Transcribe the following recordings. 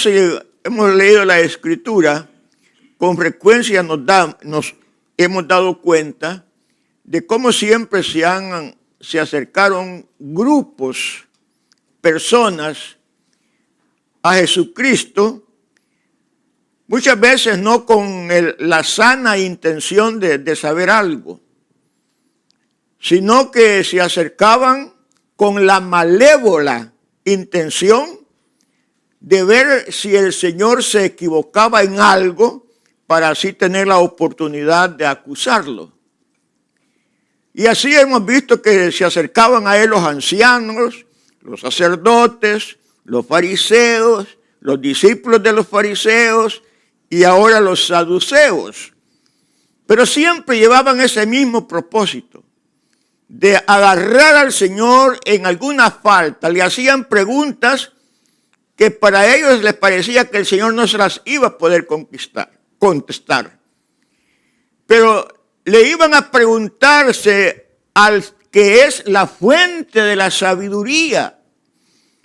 hermanos, si hemos leído la Escritura, con frecuencia nos hemos dado cuenta de cómo siempre se acercaron grupos, personas a Jesucristo, muchas veces no con la sana intención de saber algo, sino que se acercaban con la malévola intención de ver si el Señor se equivocaba en algo para así tener la oportunidad de acusarlo. Y así hemos visto que se acercaban a él los ancianos, los sacerdotes, los fariseos, los discípulos de los fariseos y ahora los saduceos. Pero siempre llevaban ese mismo propósito, de agarrar al Señor en alguna falta. Le hacían preguntas que para ellos les parecía que el Señor no se las iba a poder contestar. Pero le iban a preguntarse al que es la fuente de la sabiduría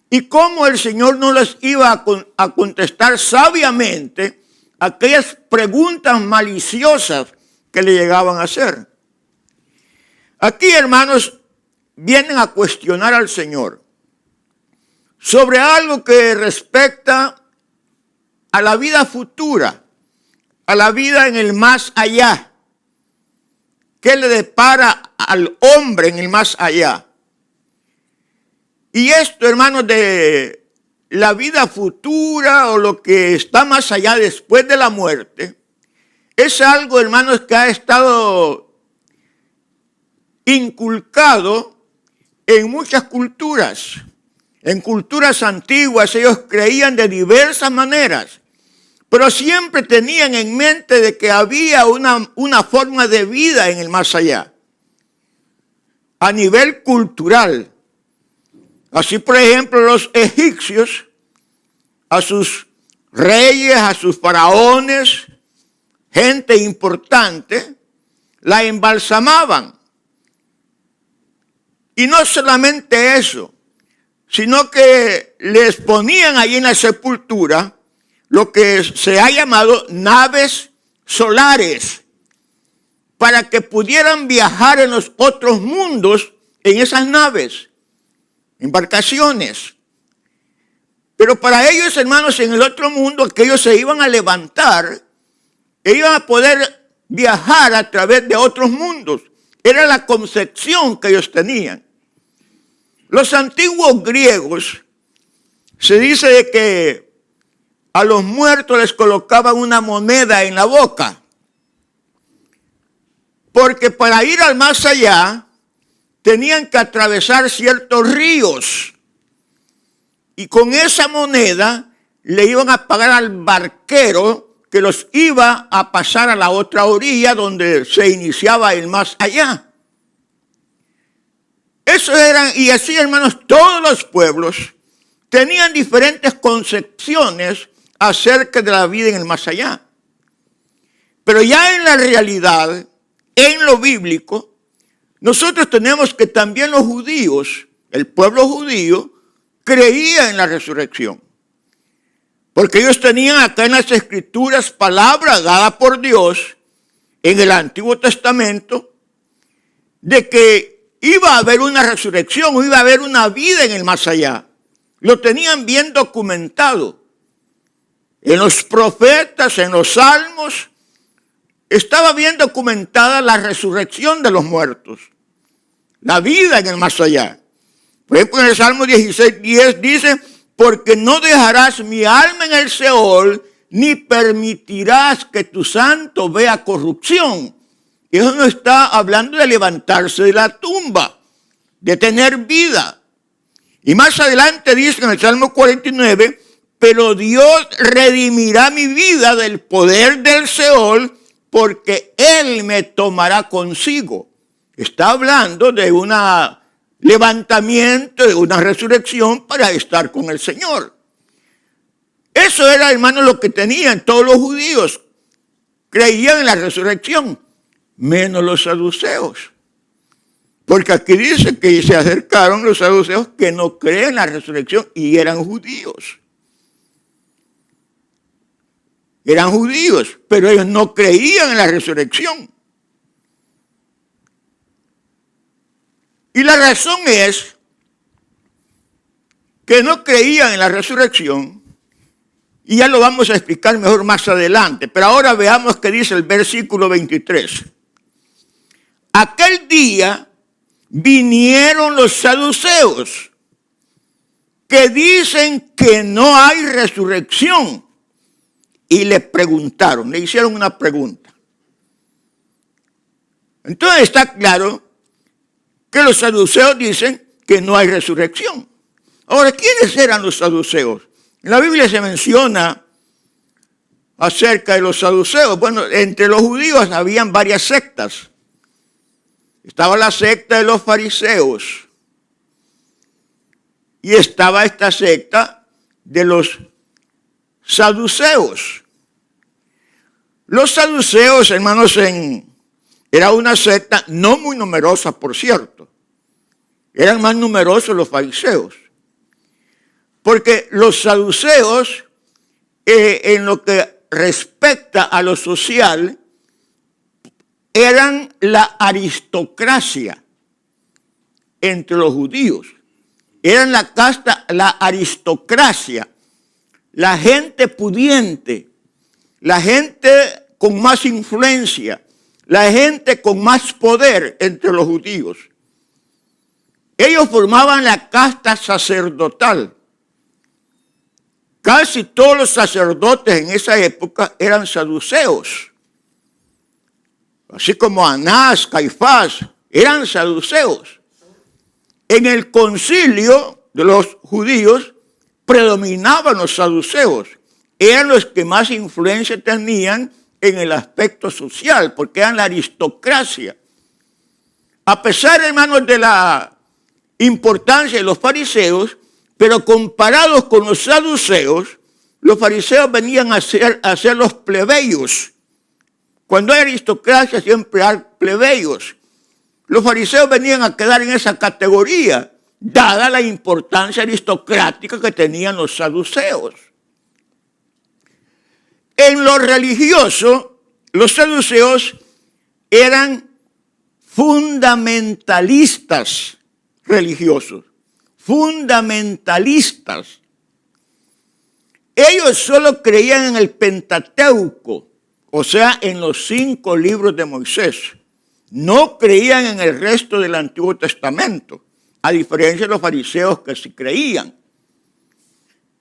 y cómo el Señor no les iba a contestar sabiamente aquellas preguntas maliciosas que le llegaban a hacer. Aquí, hermanos, vienen a cuestionar al Señor sobre algo que respecta a la vida futura, a la vida en el más allá. ¿Qué le depara al hombre en el más allá? Y esto, hermanos, de la vida futura o lo que está más allá después de la muerte, es algo, hermanos, que ha estado inculcado en muchas culturas. En culturas antiguas ellos creían de diversas maneras, pero siempre tenían en mente de que había una forma de vida en el más allá, a nivel cultural. Así, por ejemplo, los egipcios, a sus reyes, a sus faraones, gente importante, la embalsamaban. Y no solamente eso, sino que les ponían allí en la sepultura lo que se ha llamado naves solares, para que pudieran viajar en los otros mundos en esas naves, embarcaciones. Pero para ellos, hermanos, en el otro mundo, que ellos se iban a levantar, e iban a poder viajar a través de otros mundos. Era la concepción que ellos tenían. Los antiguos griegos, se dice de que a los muertos les colocaban una moneda en la boca, porque para ir al más allá tenían que atravesar ciertos ríos, y con esa moneda le iban a pagar al barquero que los iba a pasar a la otra orilla donde se iniciaba el más allá. Eso eran, y así, hermanos, todos los pueblos tenían diferentes concepciones acerca de la vida en el más allá. Pero ya en la realidad, en lo bíblico, nosotros tenemos que también los judíos, el pueblo judío, creía en la resurrección. Porque ellos tenían acá en las Escrituras palabras dadas por Dios en el Antiguo Testamento de que iba a haber una resurrección, iba a haber una vida en el más allá. Lo tenían bien documentado. En los profetas, en los salmos, estaba bien documentada la resurrección de los muertos, la vida en el más allá. Por ejemplo, en el Salmo 16:10 dice: porque no dejarás mi alma en el Seol, ni permitirás que tu santo vea corrupción. Eso no está hablando de levantarse de la tumba, de tener vida. Y más adelante dice en el Salmo 49, pero Dios redimirá mi vida del poder del Seol, porque Él me tomará consigo. Está hablando de un levantamiento, de una resurrección para estar con el Señor. Eso era, hermano, lo que tenían todos los judíos. Creían en la resurrección, menos los saduceos. Porque aquí dice que se acercaron los saduceos que no creen en la resurrección y eran judíos. Eran judíos, pero ellos no creían en la resurrección. Y la razón es que no creían en la resurrección, y ya lo vamos a explicar mejor más adelante. Pero ahora veamos qué dice el versículo 23. Aquel día vinieron los saduceos, que dicen que no hay resurrección, y le preguntaron, le hicieron una pregunta. Entonces está claro que los saduceos dicen que no hay resurrección. Ahora, ¿quiénes eran los saduceos? En la Biblia se menciona acerca de los saduceos. Bueno, entre los judíos habían varias sectas. Estaba la secta de los fariseos. Y estaba esta secta de los saduceos. Los saduceos, hermanos, era una secta no muy numerosa, por cierto. Eran más numerosos los fariseos. Porque los saduceos, en lo que respecta a lo social, eran la aristocracia entre los judíos. Eran la casta, la aristocracia, la gente pudiente, la gente con más influencia, la gente con más poder entre los judíos. Ellos formaban la casta sacerdotal. Casi todos los sacerdotes en esa época eran saduceos. Así como Anás, Caifás, eran saduceos. En el concilio de los judíos predominaban los saduceos. Eran los que más influencia tenían en el aspecto social, porque eran la aristocracia. A pesar, hermanos, de la importancia de los fariseos, pero comparados con los saduceos, los fariseos venían a ser los plebeyos. Cuando hay aristocracia siempre hay plebeyos. Los fariseos venían a quedar en esa categoría, dada la importancia aristocrática que tenían los saduceos. En lo religioso, los saduceos eran fundamentalistas religiosos. Fundamentalistas. Ellos solo creían en el Pentateuco, o sea, en los 5 libros de Moisés. No creían en el resto del Antiguo Testamento, a diferencia de los fariseos que sí creían.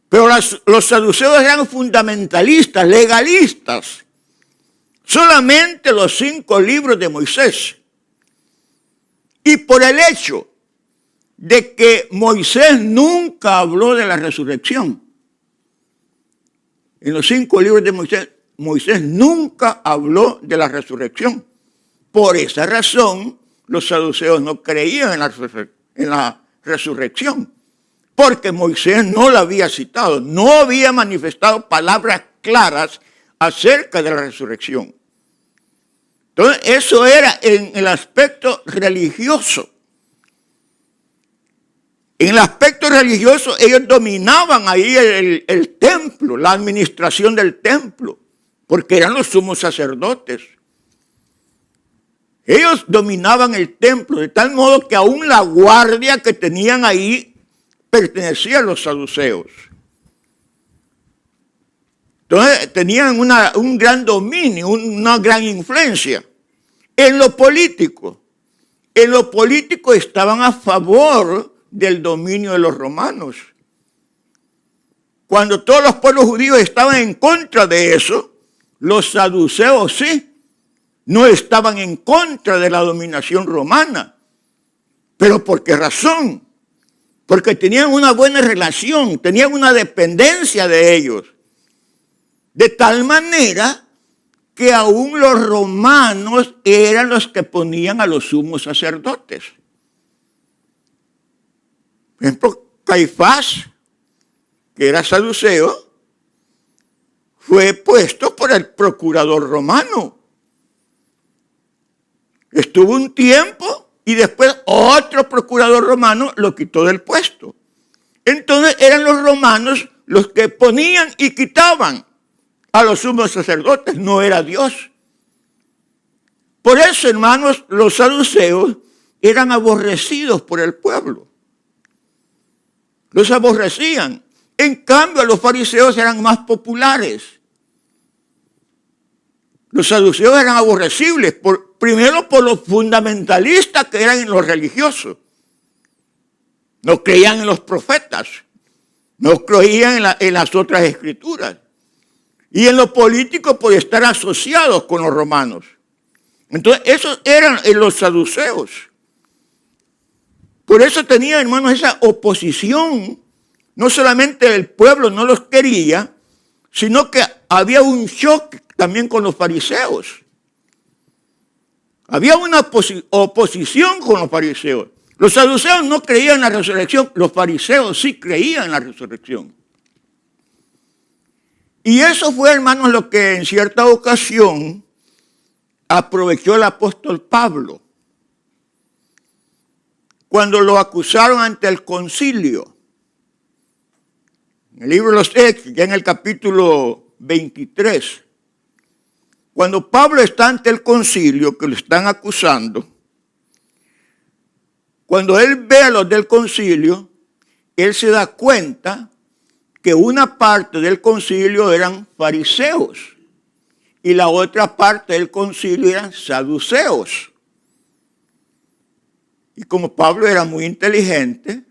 Pero los saduceos eran fundamentalistas, legalistas. Solamente los 5 libros de Moisés. Y por el hecho de que Moisés nunca habló de la resurrección. En los 5 libros de Moisés, Moisés nunca habló de la resurrección. Por esa razón, los saduceos no creían en la resurrección. Porque Moisés no la había citado, no había manifestado palabras claras acerca de la resurrección. Entonces, eso era en el aspecto religioso. En el aspecto religioso, ellos dominaban ahí el templo, la administración del templo, porque eran los sumos sacerdotes. Ellos dominaban el templo, de tal modo que aún la guardia que tenían ahí pertenecía a los saduceos. Entonces, tenían un gran dominio, una gran influencia. En lo político estaban a favor del dominio de los romanos. Cuando todos los pueblos judíos estaban en contra de eso, los saduceos sí, no estaban en contra de la dominación romana. ¿Pero por qué razón? Porque tenían una buena relación, tenían una dependencia de ellos. De tal manera que aún los romanos eran los que ponían a los sumos sacerdotes. Por ejemplo, Caifás, que era saduceo, fue puesto por el procurador romano. Estuvo un tiempo y después otro procurador romano lo quitó del puesto. Entonces eran los romanos los que ponían y quitaban a los sumos sacerdotes, no era Dios. Por eso, hermanos, los saduceos eran aborrecidos por el pueblo. Los aborrecían. En cambio, los fariseos eran más populares. Los saduceos eran aborrecibles, primero por los fundamentalistas que eran en los religiosos. No creían en los profetas, no creían en las otras escrituras. Y en lo político por estar asociados con los romanos. Entonces, esos eran los saduceos. Por eso tenían, hermanos, esa oposición. No solamente el pueblo no los quería, sino que había un choque también con los fariseos. Había una oposición con los fariseos. Los saduceos no creían en la resurrección, los fariseos sí creían en la resurrección. Y eso fue, hermanos, lo que en cierta ocasión aprovechó el apóstol Pablo. Cuando lo acusaron ante el concilio. En el libro de los Hechos, ya en el capítulo 23. Cuando Pablo está ante el concilio, que lo están acusando, cuando él ve a los del concilio, él se da cuenta que una parte del concilio eran fariseos y la otra parte del concilio eran saduceos. Y como Pablo era muy inteligente,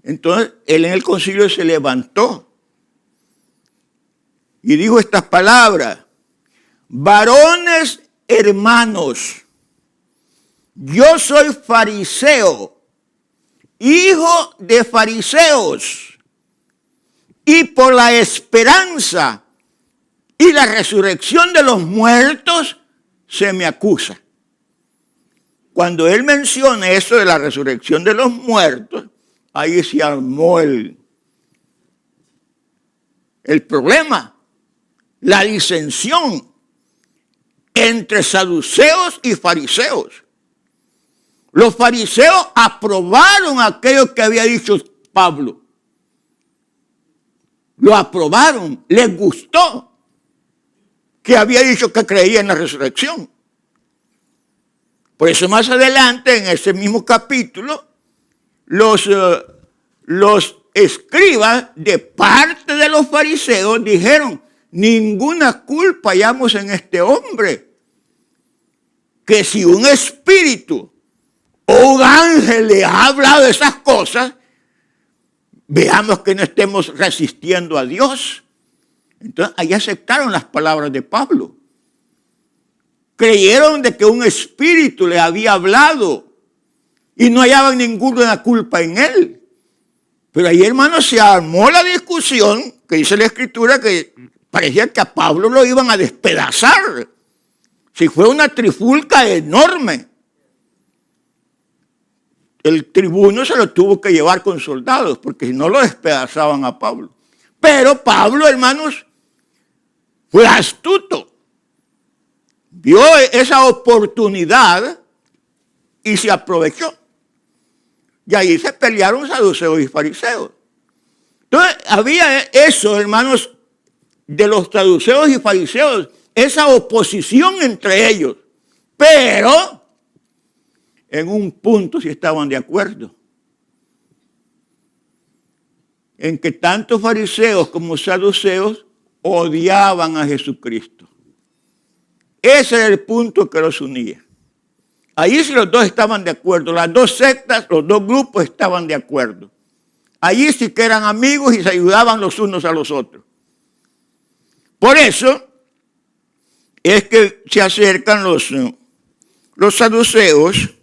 entonces él en el concilio se levantó y dijo estas palabras: varones hermanos, yo soy fariseo, hijo de fariseos, y por la esperanza y la resurrección de los muertos se me acusa. Cuando él menciona eso de la resurrección de los muertos, ahí se armó el problema, la disensión entre saduceos y fariseos. Los fariseos aprobaron aquello que había dicho Pablo. Lo aprobaron, les gustó que había dicho que creía en la resurrección. Por eso más adelante, en ese mismo capítulo, los escribas de parte de los fariseos dijeron: ninguna culpa hallamos en este hombre, que si un espíritu o un ángel le ha hablado de esas cosas, veamos que no estemos resistiendo a Dios. Entonces, ahí aceptaron las palabras de Pablo. Creyeron de que un espíritu le había hablado y no hallaban ninguna culpa en él. Pero ahí, hermanos, se armó la discusión, que dice la Escritura que parecía que a Pablo lo iban a despedazar. Si fue una trifulca enorme. El tribuno se lo tuvo que llevar con soldados, porque si no lo despedazaban a Pablo. Pero Pablo, hermanos, fue astuto. Vio esa oportunidad y se aprovechó. Y ahí se pelearon saduceos y fariseos. Entonces, había eso, hermanos, de los saduceos y fariseos, esa oposición entre ellos. Pero en un punto sí estaban de acuerdo. En que tanto fariseos como saduceos odiaban a Jesucristo. Ese era el punto que los unía. Allí sí los dos estaban de acuerdo. Las dos sectas, los dos grupos estaban de acuerdo. Allí sí que eran amigos y se ayudaban los unos a los otros. Por eso es que se acercan los saduceos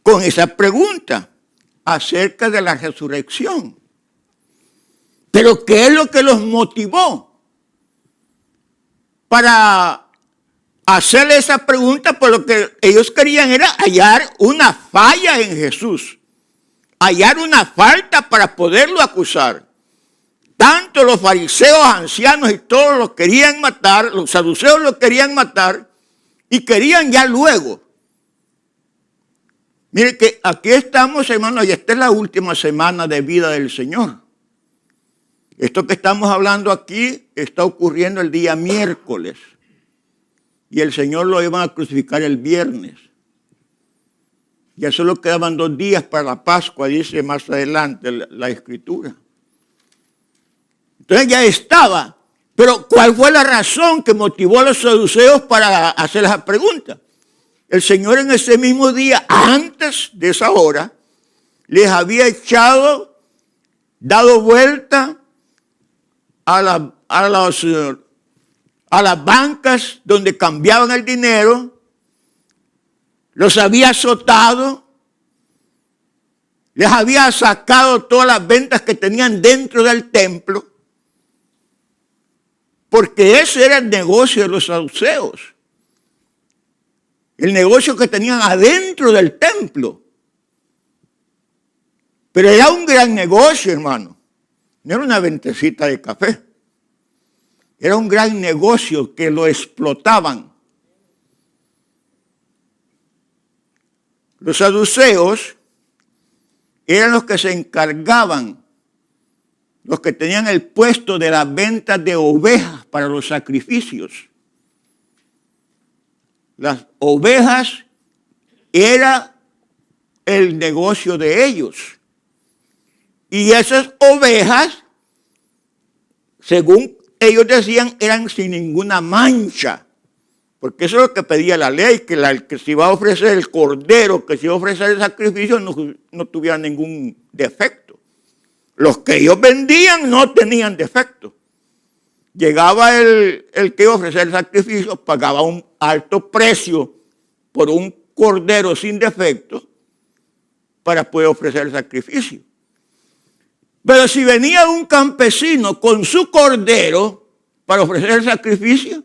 con esa pregunta acerca de la resurrección. Pero ¿qué es lo que los motivó para hacerle esa pregunta? Pues lo que ellos querían era hallar una falla en Jesús, hallar una falta para poderlo acusar. Tanto los fariseos, ancianos y todos los querían matar, los saduceos los querían matar y querían ya luego. Mire que aquí estamos, hermanos, y esta es la última semana de vida del Señor. Esto que estamos hablando aquí está ocurriendo el día miércoles. Y el Señor lo iban a crucificar el viernes. Ya solo quedaban 2 días para la Pascua, dice más adelante la Escritura. Entonces ya estaba. Pero ¿cuál fue la razón que motivó a los saduceos para hacer esa pregunta? El Señor en ese mismo día, antes de esa hora, les había dado vuelta a las bancas donde cambiaban el dinero, los había azotado, les había sacado todas las ventas que tenían dentro del templo, porque ese era el negocio de los saduceos, el negocio que tenían adentro del templo. Pero era un gran negocio, hermano. No era una ventecita de café. Era un gran negocio que lo explotaban. Los saduceos eran los que se encargaban, los que tenían el puesto de las ventas de ovejas para los sacrificios. Las ovejas era el negocio de ellos. Y esas ovejas, según ellos decían, eran sin ninguna mancha. Porque eso es lo que pedía la ley, que se iba a ofrecer el cordero, que se iba a ofrecer el sacrificio, no tuviera ningún defecto. Los que ellos vendían no tenían defecto. Llegaba el que iba a ofrecer el sacrificio, pagaba un alto precio por un cordero sin defecto para poder ofrecer el sacrificio. Pero si venía un campesino con su cordero para ofrecer el sacrificio,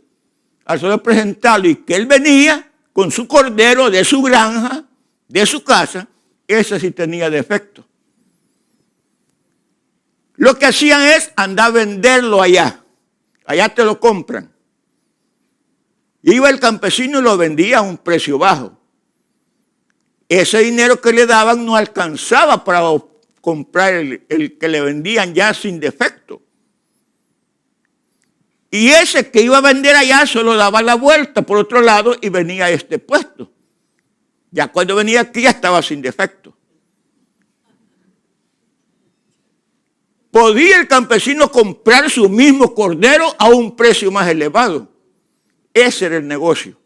al solo presentarlo y que él venía con su cordero de su granja, de su casa, ese sí tenía defecto. Lo que hacían es andar a venderlo allá. Allá te lo compran. Iba el campesino y lo vendía a un precio bajo. Ese dinero que le daban no alcanzaba para comprar el que le vendían ya sin defecto. Y ese que iba a vender allá solo daba la vuelta por otro lado y venía a este puesto. Ya cuando venía aquí ya estaba sin defecto. Podía el campesino comprar su mismo cordero a un precio más elevado. Ese era el negocio.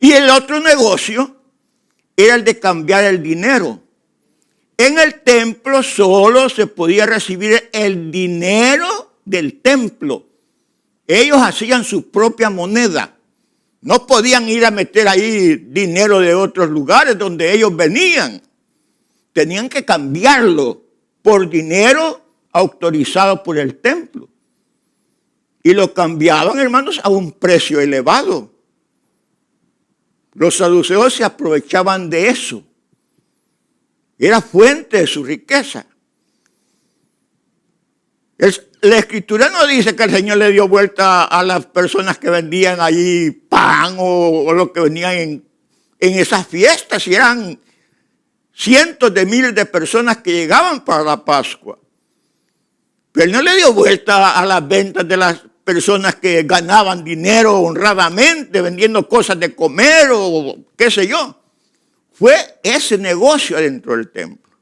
Y el otro negocio era el de cambiar el dinero. En el templo solo se podía recibir el dinero del templo. Ellos hacían su propia moneda. No podían ir a meter ahí dinero de otros lugares donde ellos venían. Tenían que cambiarlo por dinero autorizado por el templo. Y lo cambiaban, hermanos, a un precio elevado. Los saduceos se aprovechaban de eso. Era fuente de su riqueza. La Escritura no dice que el Señor le dio vuelta a las personas que vendían allí pan o lo que venían en esas fiestas. Y eran cientos de miles de personas que llegaban para la Pascua. Pero Él no le dio vuelta a las ventas de las personas que ganaban dinero honradamente, vendiendo cosas de comer o qué sé yo. Fue ese negocio dentro del templo.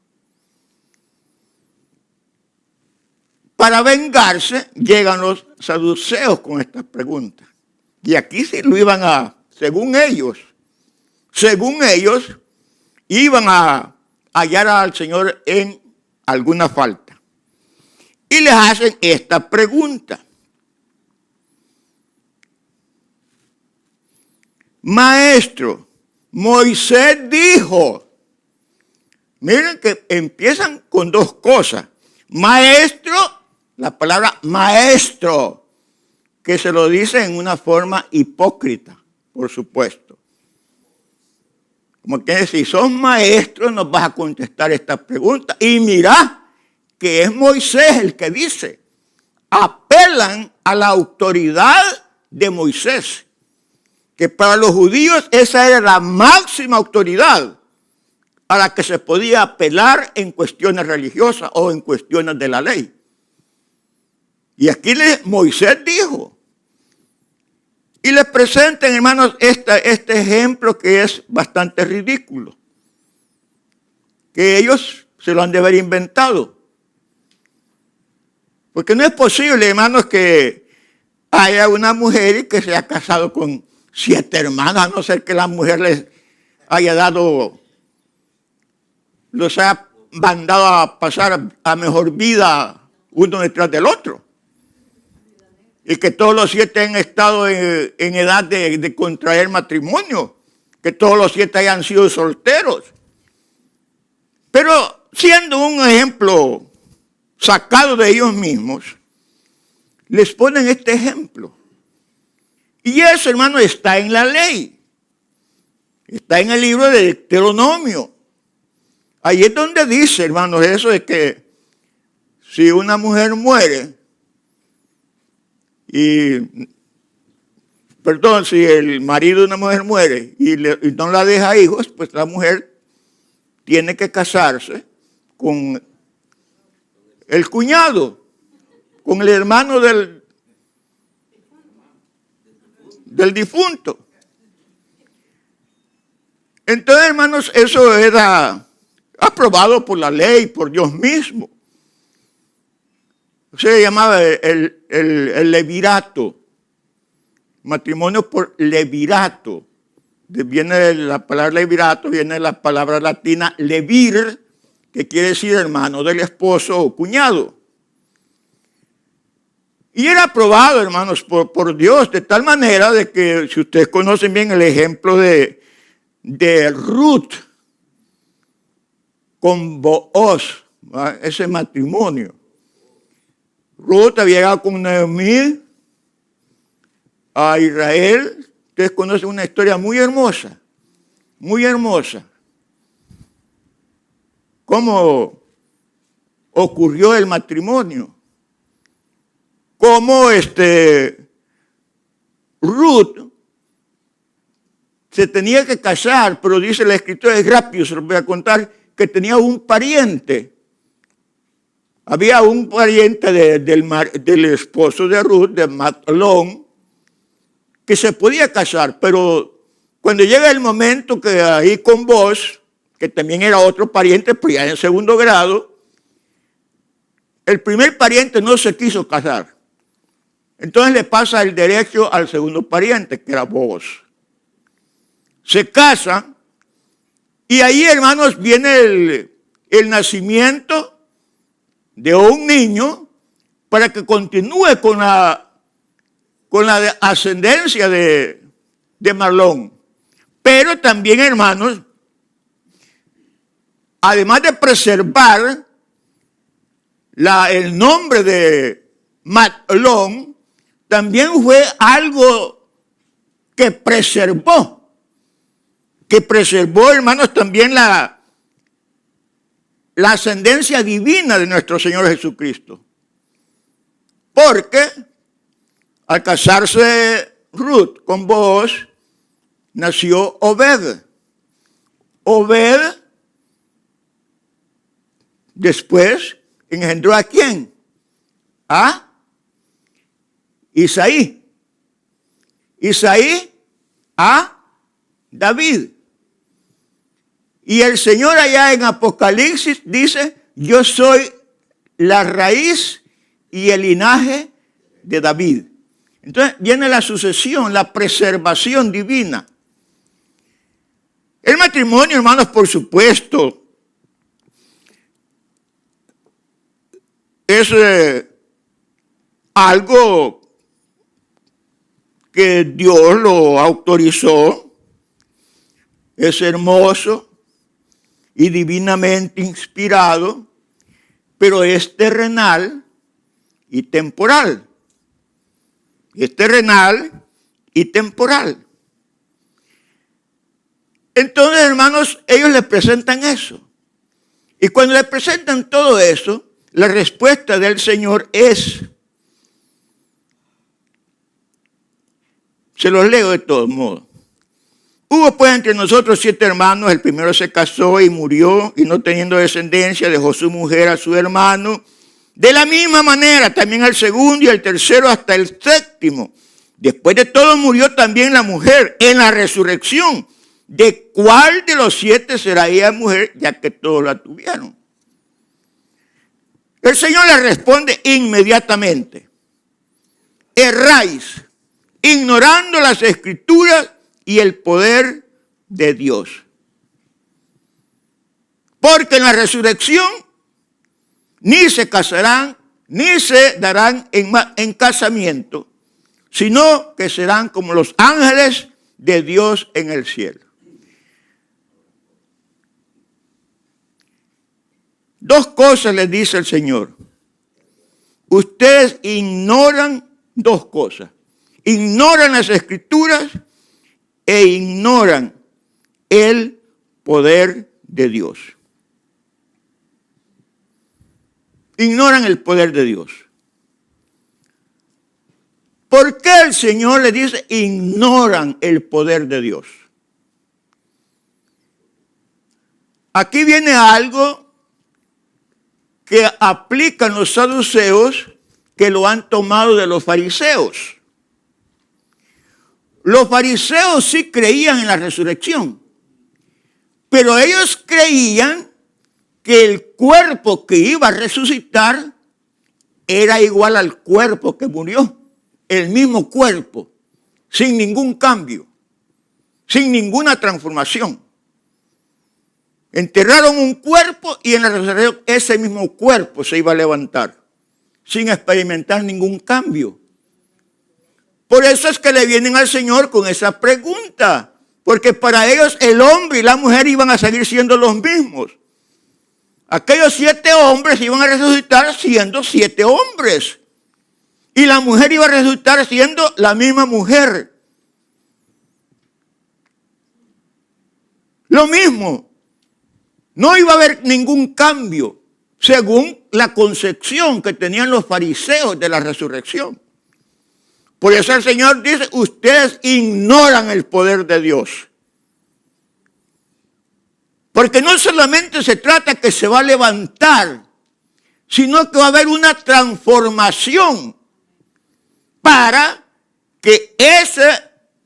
Para vengarse, llegan los saduceos con estas preguntas. Y aquí sí lo iban a, según ellos, iban a hallar al Señor en alguna falta. Y les hacen esta pregunta. Maestro, Moisés dijo, miren que empiezan con dos cosas. Maestro, la palabra maestro, que se lo dice en una forma hipócrita, por supuesto. Como que si sos maestro nos vas a contestar esta pregunta. Y mirá que es Moisés el que dice. Apelan a la autoridad de Moisés. Que para los judíos esa era la máxima autoridad a la que se podía apelar en cuestiones religiosas o en cuestiones de la ley. Y aquí Moisés dijo. Y les presentan, hermanos, este ejemplo que es bastante ridículo. Que ellos se lo han de haber inventado. Porque no es posible, hermanos, que haya una mujer que se haya casado con 7 hermanos, a no ser que la mujer les haya dado, los haya mandado a pasar a mejor vida uno detrás del otro. Y que todos los 7 han estado en edad de contraer matrimonio, que todos los 7 hayan sido solteros. Pero siendo un ejemplo sacado de ellos mismos, les ponen este ejemplo. Y eso, hermano, está en la ley. Está en el libro de Deuteronomio. Ahí es donde dice, hermanos, eso de que si una mujer muere, si el marido de una mujer muere y no la deja hijos, pues la mujer tiene que casarse con el cuñado, con el hermano del difunto. Entonces, hermanos, eso era aprobado por la ley, por Dios mismo. Se llamaba el levirato, matrimonio por levirato. Viene de la palabra levirato, viene de la palabra latina levir, que quiere decir hermano del esposo o cuñado. Y era aprobado, hermanos, por Dios, de tal manera de que, si ustedes conocen bien el ejemplo de Ruth con Booz, ¿verdad? Ese matrimonio. Ruth había llegado con Noemí a Israel. Ustedes conocen una historia muy hermosa, muy hermosa. Cómo ocurrió el matrimonio. Cómo Ruth se tenía que casar, pero dice la escritura, es rápido, se lo voy a contar, que tenía un pariente. Había un pariente del esposo de Ruth, de Mahlón, que se podía casar, pero cuando llega el momento que ahí con Booz, que también era otro pariente, pero ya en segundo grado, el primer pariente no se quiso casar. Entonces le pasa el derecho al segundo pariente, que era Booz. Se casa, y ahí, hermanos, viene el nacimiento de un niño para que continúe con la ascendencia de Mahlón. Pero también, hermanos, además de preservar el nombre de Mahlón, también fue algo que preservó, hermanos, también la ascendencia divina de nuestro Señor Jesucristo. Porque al casarse Ruth con Booz, nació Obed. Obed después engendró ¿a quién? A Isaí. Isaí a David. Y el Señor allá en Apocalipsis dice, yo soy la raíz y el linaje de David. Entonces viene la sucesión, la preservación divina. El matrimonio, hermanos, por supuesto, es algo que Dios lo autorizó, es hermoso y divinamente inspirado, pero es terrenal y temporal. Es terrenal y temporal. Entonces, hermanos, ellos les presentan eso. Y cuando les presentan todo eso, la respuesta del Señor es, se los leo de todos modos. Hubo pues entre nosotros 7 hermanos, el primero se casó y murió, y no teniendo descendencia dejó su mujer a su hermano, De la misma manera, también al segundo y al tercero hasta el séptimo. Después de todo murió también la mujer en la resurrección. ¿De cuál de los 7 será ella mujer, ya que todos la tuvieron? El Señor le responde inmediatamente: erráis, ignorando las Escrituras y el poder de Dios. Porque en la resurrección ni se casarán, ni se darán en casamiento, sino que serán como los ángeles de Dios en el cielo. Dos cosas les dice el Señor. Ustedes ignoran dos cosas. Ignoran las Escrituras e ignoran el poder de Dios. Ignoran el poder de Dios. ¿Por qué el Señor le dice ignoran el poder de Dios? Aquí viene algo que aplican los saduceos, que lo han tomado de los fariseos. Los fariseos sí creían en la resurrección, pero ellos creían que el cuerpo que iba a resucitar era igual al cuerpo que murió, el mismo cuerpo, sin ningún cambio, sin ninguna transformación. Enterraron un cuerpo y en la resurrección ese mismo cuerpo se iba a levantar, sin experimentar ningún cambio. Por eso es que le vienen al Señor con esa pregunta, porque para ellos el hombre y la mujer iban a seguir siendo los mismos. Aquellos 7 hombres iban a resucitar siendo 7 hombres. Y la mujer iba a resucitar siendo la misma mujer. Lo mismo. No iba a haber ningún cambio, según la concepción que tenían los fariseos de la resurrección. Por eso el Señor dice, ustedes ignoran el poder de Dios. Porque no solamente se trata que se va a levantar, sino que va a haber una transformación para que ese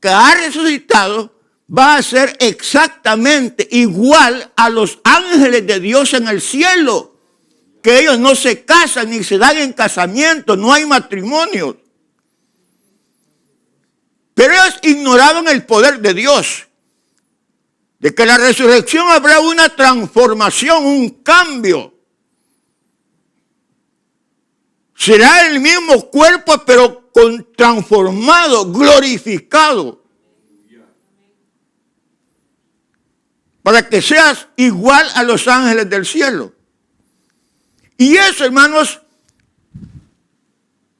que ha resucitado va a ser exactamente igual a los ángeles de Dios en el cielo, que ellos no se casan ni se dan en casamiento, no hay matrimonio. Pero ellos ignoraban el poder de Dios, de que en la resurrección habrá una transformación, un cambio. Será el mismo cuerpo, pero transformado, glorificado. Para que seas igual a los ángeles del cielo. Y eso, hermanos,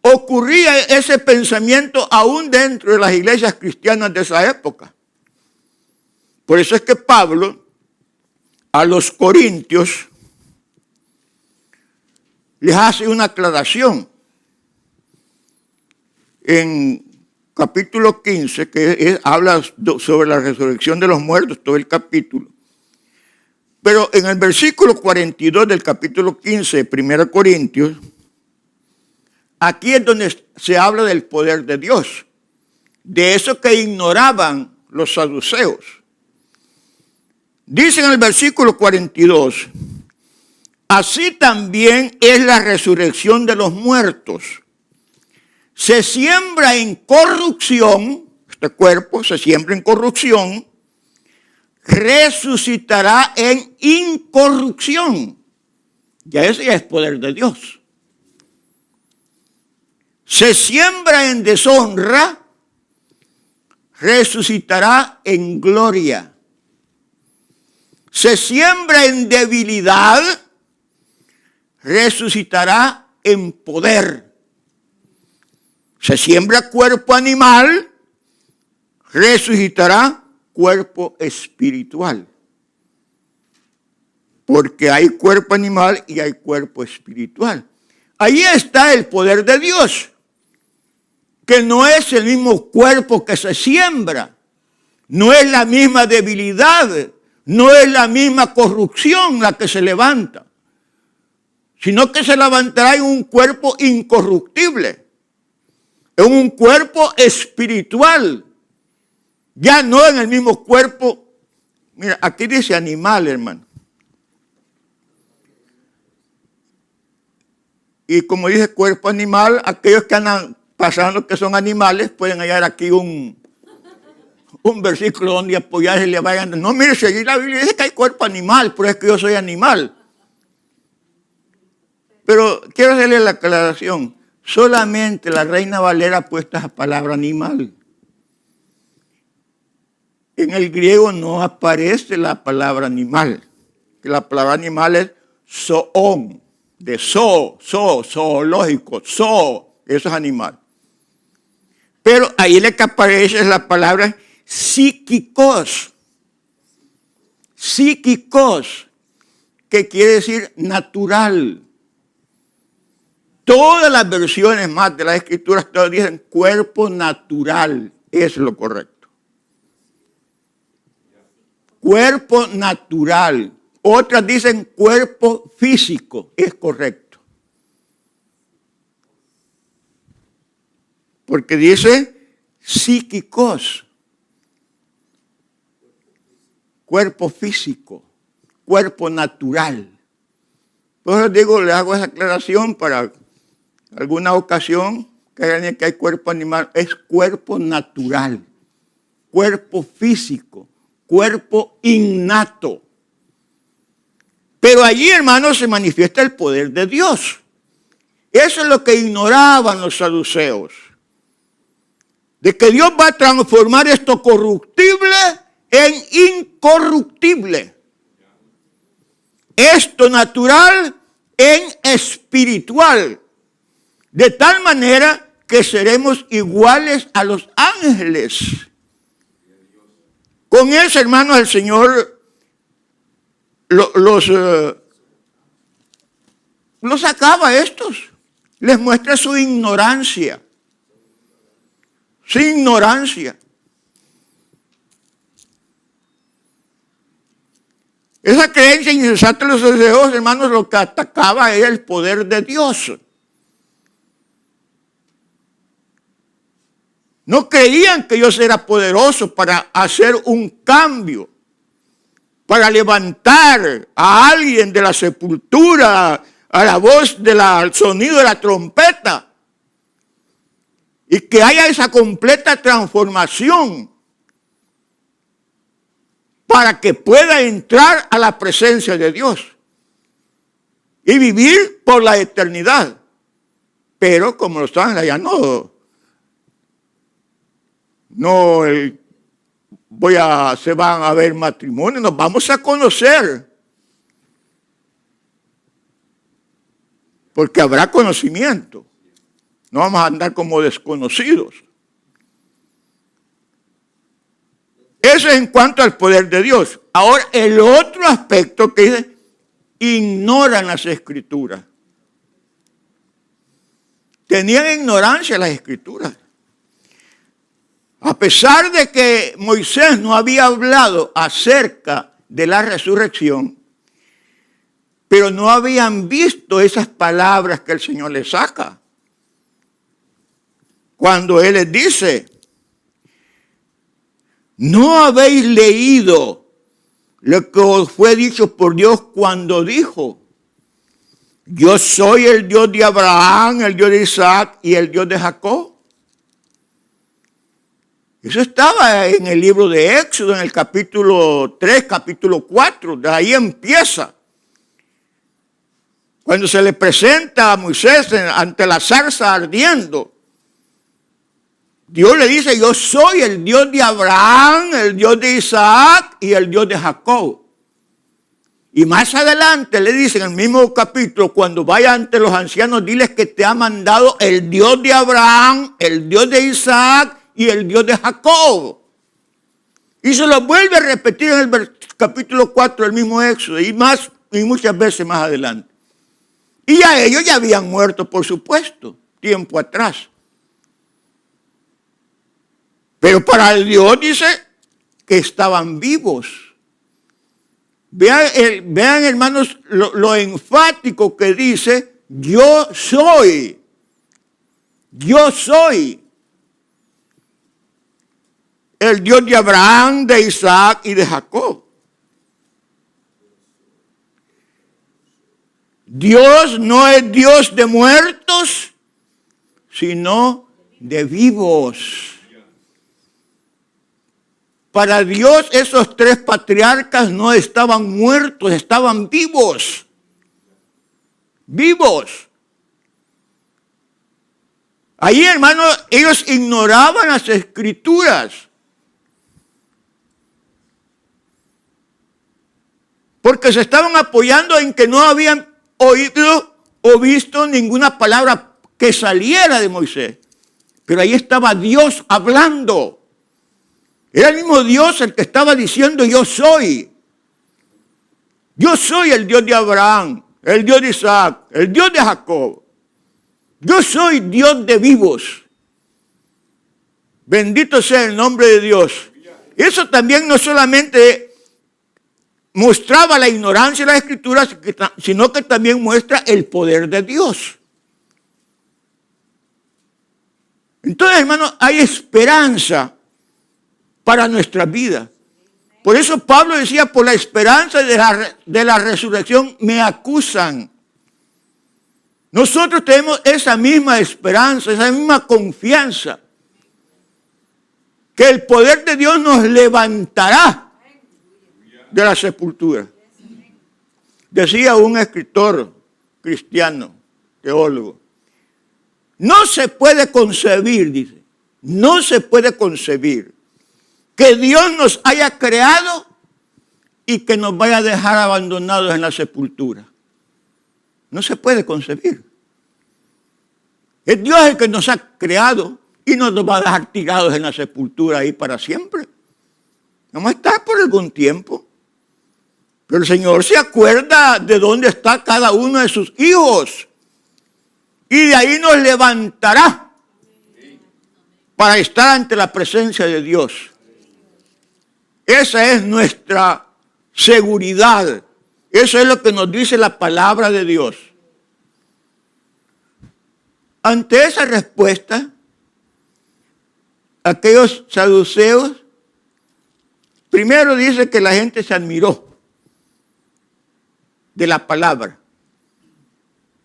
ocurría ese pensamiento aún dentro de las iglesias cristianas de esa época. Por eso es que Pablo a los corintios les hace una aclaración en capítulo 15, que habla sobre la resurrección de los muertos, todo el capítulo. Pero en el versículo 42 del capítulo 15 de 1 Corintios, aquí es donde se habla del poder de Dios, de eso que ignoraban los saduceos. Dice en el versículo 42, así también es la resurrección de los muertos. Se siembra en corrupción, este cuerpo se siembra en corrupción, resucitará en incorrupción. Ya ese ya es poder de Dios. Se siembra en deshonra, resucitará en gloria. Se siembra en debilidad, resucitará en poder. Se siembra cuerpo animal, resucitará cuerpo espiritual. Porque hay cuerpo animal y hay cuerpo espiritual. Ahí está el poder de Dios, que no es el mismo cuerpo que se siembra, no es la misma debilidad, no es la misma corrupción la que se levanta. sino que se levantará en un cuerpo incorruptible, en un cuerpo espiritual, ya no en el mismo cuerpo. Mira, aquí dice animal, hermano. Y como dice cuerpo animal, aquellos que andan pasando que son animales pueden hallar aquí un versículo donde apoyarse y le vayan. No, mire, si allí la Biblia dice que hay cuerpo animal, pero es que yo soy animal. Pero quiero hacerle la aclaración. Solamente la Reina Valera ha puesto esa palabra animal. En el griego no aparece la palabra animal. Que la palabra animal es zoon, de zoológico, eso es animal. Pero ahí lo que aparece es la palabra psíquicos, que quiere decir natural. Todas las versiones más de las escrituras todas dicen cuerpo natural, es lo correcto. Cuerpo natural. Otras dicen cuerpo físico, es correcto. Porque dice psíquicos, cuerpo físico, cuerpo natural. Por eso digo, le hago esa aclaración para alguna ocasión que hay cuerpo animal, es cuerpo natural, cuerpo físico, cuerpo innato. Pero allí, hermanos, se manifiesta el poder de Dios. Eso es lo que ignoraban los saduceos. De que Dios va a transformar esto corruptible en incorruptible. Esto natural en espiritual. De tal manera que seremos iguales a los ángeles. Con eso, hermanos, el Señor los sacaba a estos. Les muestra su ignorancia. Su ignorancia. Esa creencia insensata de los saduceos, hermanos, lo que atacaba era el poder de Dios. No creían que Dios era poderoso para hacer un cambio, para levantar a alguien de la sepultura, a la voz al sonido de la trompeta, y que haya esa completa transformación para que pueda entrar a la presencia de Dios y vivir por la eternidad. Pero como los ángeles allá se van a ver matrimonio, nos vamos a conocer. Porque habrá conocimiento. No vamos a andar como desconocidos. Eso es en cuanto al poder de Dios. Ahora, el otro aspecto que dice, ignoran las escrituras. Tenían ignorancia las escrituras. A pesar de que Moisés no había hablado acerca de la resurrección, pero no habían visto esas palabras que el Señor les saca. Cuando Él les dice, ¿no habéis leído lo que os fue dicho por Dios cuando dijo, yo soy el Dios de Abraham, el Dios de Isaac y el Dios de Jacob? Eso estaba en el libro de Éxodo, en el capítulo 3, capítulo 4, de ahí empieza. Cuando se le presenta a Moisés ante la zarza ardiendo, Dios le dice, yo soy el Dios de Abraham, el Dios de Isaac y el Dios de Jacob. Y más adelante le dice en el mismo capítulo, cuando vaya ante los ancianos, diles que te ha mandado el Dios de Abraham, el Dios de Isaac y el Dios de Jacob. Y se lo vuelve a repetir en el capítulo 4 del mismo Éxodo y muchas veces más adelante. Y a ellos ya habían muerto, por supuesto, tiempo atrás. Pero para Dios dice que estaban vivos. Vean, hermanos, lo enfático que dice, yo soy. Yo soy el Dios de Abraham, de Isaac y de Jacob. Dios no es Dios de muertos, sino de vivos. Para Dios esos tres patriarcas no estaban muertos, estaban vivos. Vivos. Ahí, hermano, ellos ignoraban las escrituras. Porque se estaban apoyando en que no habían oído o visto ninguna palabra que saliera de Moisés. Pero ahí estaba Dios hablando. Era el mismo Dios el que estaba diciendo, yo soy. Yo soy el Dios de Abraham, el Dios de Isaac, el Dios de Jacob. Yo soy Dios de vivos. Bendito sea el nombre de Dios. Eso también no solamente mostraba la ignorancia de las Escrituras, sino que también muestra el poder de Dios. Entonces, hermanos, hay esperanza para nuestra vida. Por eso Pablo decía, por la esperanza de la resurrección me acusan. Nosotros tenemos esa misma esperanza, esa misma confianza, que el poder de Dios nos levantará de la sepultura. Decía un escritor cristiano, teólogo, no se puede concebir, dice, no se puede concebir que Dios nos haya creado y que nos vaya a dejar abandonados en la sepultura. No se puede concebir. Es Dios el que nos ha creado y nos va a dejar tirados en la sepultura ahí para siempre. Vamos a estar por algún tiempo. Pero el Señor se acuerda de dónde está cada uno de sus hijos. Y de ahí nos levantará para estar ante la presencia de Dios. Esa es nuestra seguridad. Eso es lo que nos dice la palabra de Dios. Ante esa respuesta, aquellos saduceos, primero dice que la gente se admiró de la palabra.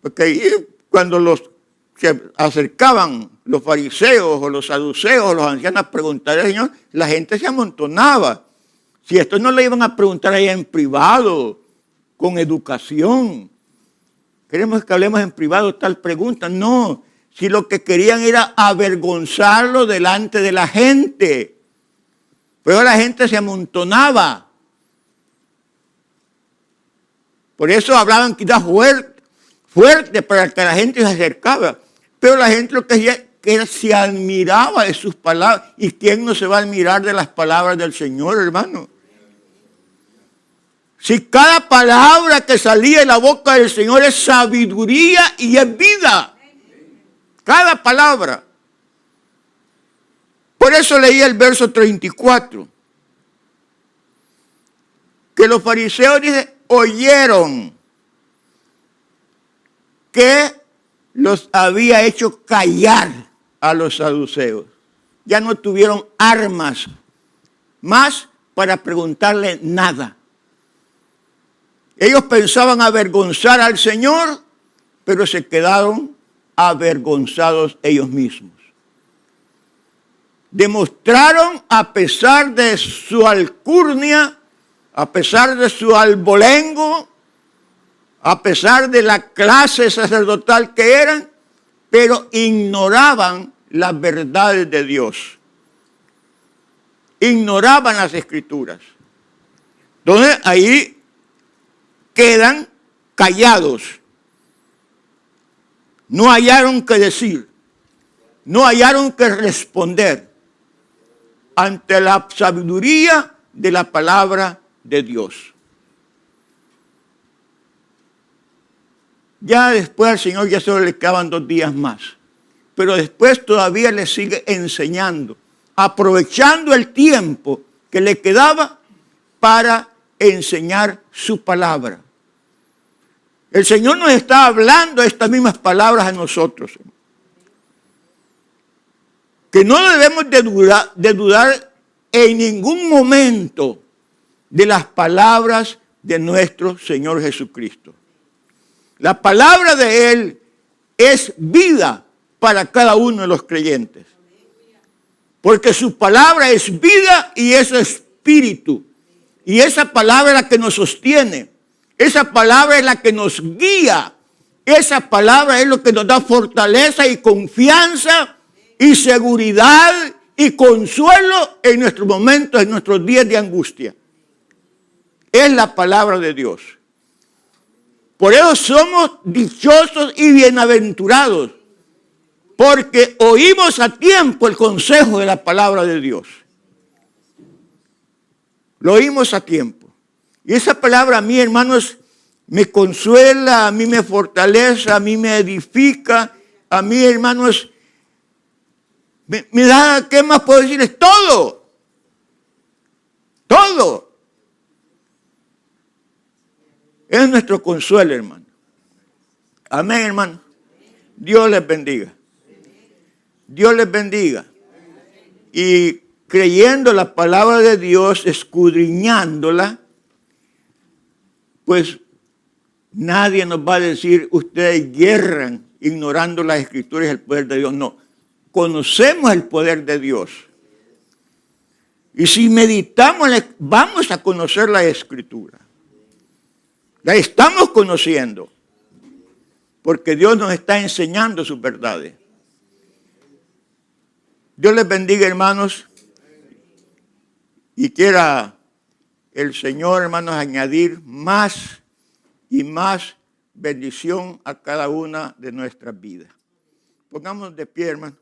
Porque ahí, cuando se acercaban los fariseos o los saduceos o los ancianos a preguntar al Señor, la gente se amontonaba. Si esto no le iban a preguntar allá en privado, con educación. Queremos que hablemos en privado tal pregunta. No, si lo que querían era avergonzarlo delante de la gente. Pero la gente se amontonaba. Por eso hablaban quizás fuerte para que la gente se acercaba. Pero la gente lo que hacía que se admiraba de sus palabras. ¿Y quién no se va a admirar de las palabras del Señor, hermano? Si cada palabra que salía de la boca del Señor es sabiduría y es vida. Cada palabra. Por eso leía el verso 34. Que los fariseos oyeron que los había hecho callar a los saduceos. Ya no tuvieron armas más para preguntarle nada. Ellos pensaban avergonzar al Señor, pero se quedaron avergonzados ellos mismos. Demostraron, a pesar de su alcurnia, a pesar de su albolengo, a pesar de la clase sacerdotal que eran, pero ignoraban las verdades de Dios. Ignoraban las Escrituras. Entonces ahí quedan callados. No hallaron qué decir. No hallaron qué responder ante la sabiduría de la palabra de Dios. Ya después al Señor ya solo le quedaban 2 días más. Pero después todavía le sigue enseñando, aprovechando el tiempo que le quedaba para enseñar su palabra. El Señor nos está hablando estas mismas palabras a nosotros. Que no debemos de dudar en ningún momento de las palabras de nuestro Señor Jesucristo. La palabra de Él es vida para cada uno de los creyentes. Porque su palabra es vida y es espíritu. Y esa palabra es la que nos sostiene. Esa palabra es la que nos guía. Esa palabra es lo que nos da fortaleza y confianza y seguridad y consuelo en nuestros momentos, en nuestros días de angustia. Es la palabra de Dios. Por eso somos dichosos y bienaventurados, porque oímos a tiempo el consejo de la palabra de Dios. Lo oímos a tiempo. Y esa palabra a mí, hermanos, me consuela, a mí me fortalece, a mí me edifica, a mí, hermanos, me da, ¿qué más puedo decirles? Todo. Todo. Es nuestro consuelo, hermano. Amén, hermano. Dios les bendiga. Dios les bendiga. Y creyendo la palabra de Dios, escudriñándola, pues nadie nos va a decir, ustedes yerran ignorando las escrituras y el poder de Dios. No, conocemos el poder de Dios. Y si meditamos, vamos a conocer la escritura. La estamos conociendo, porque Dios nos está enseñando sus verdades. Dios les bendiga, hermanos, y quiera el Señor, hermanos, añadir más y más bendición a cada una de nuestras vidas. Pongámonos de pie, hermanos.